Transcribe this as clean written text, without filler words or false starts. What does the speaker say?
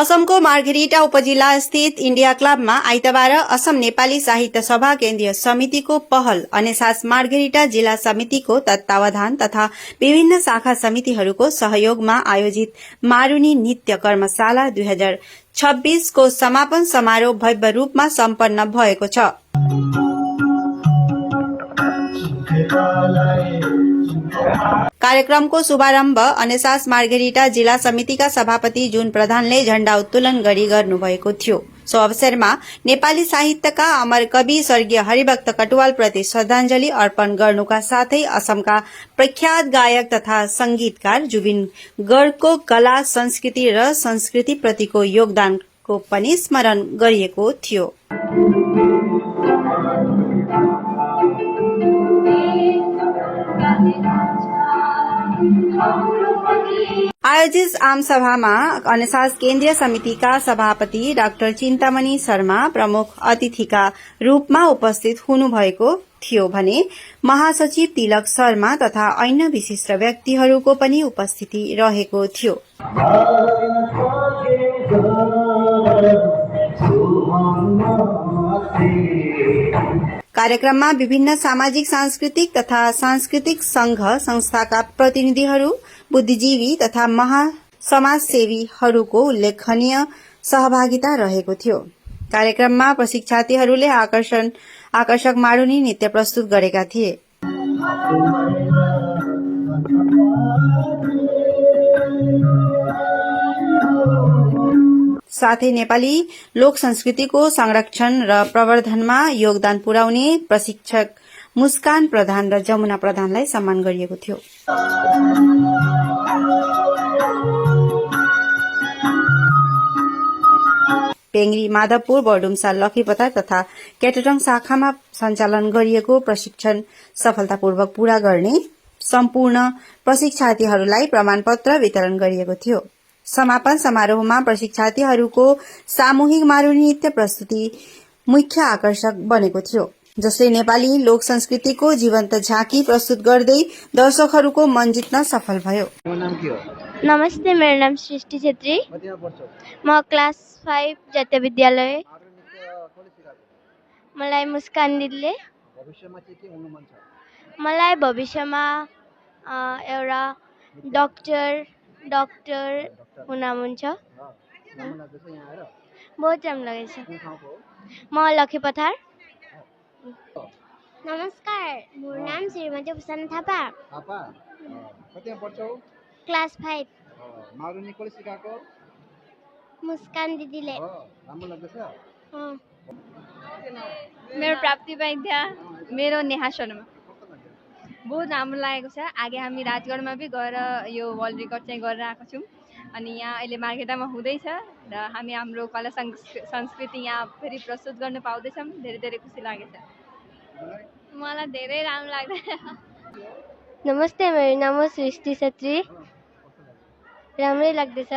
असमको मार्घेरिटा उपजिल्ला स्थित इन्डिया क्लबमा आइतबार असम नेपाली साहित्य सभा केन्द्रीय समितिको पहल अनुसार मार्घेरिटा जिल्ला समितिको तत्वावधान तथा विभिन्न शाखा समितिहरूको सहयोगमा आयोजित मारुनी नृत्य कर्मशाला 2026 को समापन समारोह भव्य रूपमा सम्पन्न भएको छ। कार्यक्रमको शुभारम्भ अनेसास मार्घेरिटा जिल्ला समितिका सभापति जुन प्रधानले झण्डा उत्तोलन गरी गर्नुभएको थियो। सो अवसरमा नेपाली साहित्यका अमर कवि स्वर्गीय हरिभक्त कटुवालप्रति श्रद्धाञ्जली अर्पण गर्नुका साथै असमका प्रख्यात गायक तथा संगीतकार जुबिन गर्गको कला संस्कृति र संस्कृतिप्रतिको योगदानको पनि स्मरण गरिएको थियो। आयोजित आमसभामा अनेसास केन्द्रीय समितिका सभापति डाक्टर चिन्तामणि शर्मा प्रमुख अतिथिका रूपमा उपस्थित हुनुभएको थियो भने महासचिव तिलक शर्मा तथा अन्य विशिष्ट व्यक्तिहरूको पनि उपस्थिति रहेको थियो। कार्यक्रममा विभिन्न सामाजिक सांस्कृतिक तथा सांस्कृतिक संघ संस्थाका प्रतिनिधिहरू, बुद्धिजीवी तथा महासमाजसेवीहरूको उल्लेखनीय सहभागिता रहेको थियो। कार्यक्रममा प्रशिक्षार्थीहरूले आकर्षक मारुनी नृत्य प्रस्तुत गरेका थिए। साथै नेपाली लोक संस्कृतिको संरक्षण र प्रवर्धनमा योगदान पुर्याउने प्रशिक्षक मुस्कान प्रधान र जमुना प्रधानलाई सम्मान गरिएको थियो। पेंग्री, माधवपुर, बर्डुम्सा, लखीपथार तथा केटेटङ शाखामा सञ्चालन गरिएको प्रशिक्षण सफलतापूर्वक पूरा गर्ने सम्पूर्ण प्रशिक्षार्थीहरूलाई प्रमाणपत्र वितरण गरिएको थियो। समापन समारोहमा प्रशिक्षार्थीहरूको सामूहिक मारुनी नृत्य प्रस्तुति मुख्य आकर्षक बनेको थियो, जसले नेपाली लोक संस्कृतिको जीवन्त झाँकी प्रस्तुत गर्दै दर्शकहरूको मन जित्न सफल भयो। नमस्ते, मेरो नाम सृष्टि छेत्री। म क्लास 5 जातीय विद्यालय। मलाई मुस्कान दिदीले मलाई भविष्यमा एउटा डाक्टर हुन मन छ। बहुत राम्रो लागेछ। म लखीपथार। नमस्कार, मेरो नाम श्रीमती भूषण थापा। कतिमा पढ्छौ? क्लास 5। मारुनी कसले सिकाएको? मुस्कान दिदीले। राम्रो लाग्दैछ? मेरो प्राप्ति वैद्य। मेरो नेहा शर्मा। बहुत राम्रो लागेको छ। आगे हामी राजगढमा पनि गएर यो वर्ल्ड रेकर्ड चाहिँ गरेर आएको छौँ अनि यहाँ अहिले मार्घेरिटामा हुँदैछ र हामी हाम्रो कला संस्कृति यहाँ फेरि प्रस्तुत गर्न पाउँदैछौँ। धेरै धेरै खुसी लागेछ। मलाई धेरै राम्रो लाग्दैछ। नमस्ते, मेरो नाम हो सृष्टि छेत्री। राम्रै लाग्दैछ।